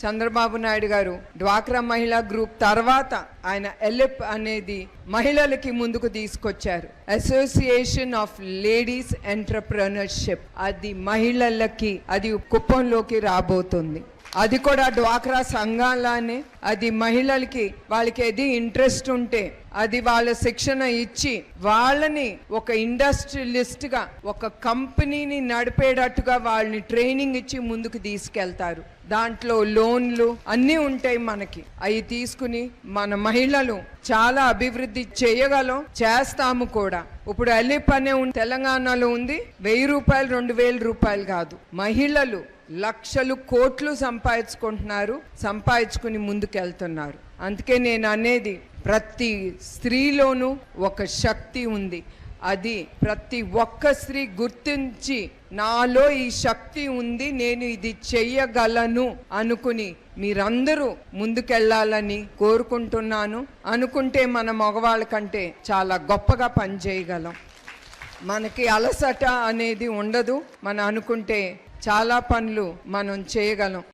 చంద్రబాబు నాయుడు గారు డ్వాక్రా మహిళా గ్రూప్ తర్వాత ఆయన ఎలిప్ అనేది మహిళలకి ముందుకు తీసుకొచ్చారు. అసోసియేషన్ ఆఫ్ లేడీస్ ఎంటర్‌ప్రెన్యూర్‌షిప్, అది మహిళలకి అది కుప్పంలోకి రాబోతుంది. అది కూడా డ్వాక్రా సంఘాలనే, అది మహిళలకి వాళ్ళకి ఏది ఇంట్రెస్ట్ ఉంటే అది వాళ్ళ శిక్షణ ఇచ్చి వాళ్ళని ఒక ఇండస్ట్రియలిస్ట్ గా ఒక కంపెనీని నడిపేటట్టుగా వాళ్ళని ట్రైనింగ్ ఇచ్చి ముందుకు తీసుకెళ్తారు. దాంట్లో లోన్లు అన్నీ ఉంటాయి మనకి. అవి తీసుకుని మన మహిళలు చాలా అభివృద్ధి చేయగలం, చేస్తాము కూడా. ఇప్పుడు ఎలిప్ అనే తెలంగాణలో ఉంది. 1000 రూపాయలు 2000 రూపాయలు కాదు, మహిళలు లక్షలు కోట్లు సంపాదించుకుంటున్నారు, సంపాదించుకుని ముందుకెళ్తున్నారు. అందుకే నేను అనేది ప్రతి స్త్రీలోనూ ఒక శక్తి ఉంది. అది ప్రతి ఒక్క స్త్రీ గుర్తించి నాలో ఈ శక్తి ఉంది, నేను ఇది చెయ్యగలను అనుకుని మీరందరూ ముందుకెళ్ళాలని కోరుకుంటున్నాను. అనుకుంటే మన మగవాళ్ళ కంటే చాలా గొప్పగా పనిచేయగలం. మనకి అలసట అనేది ఉండదు. మనం అనుకుంటే చాలా పనులు మనం చేయగలం.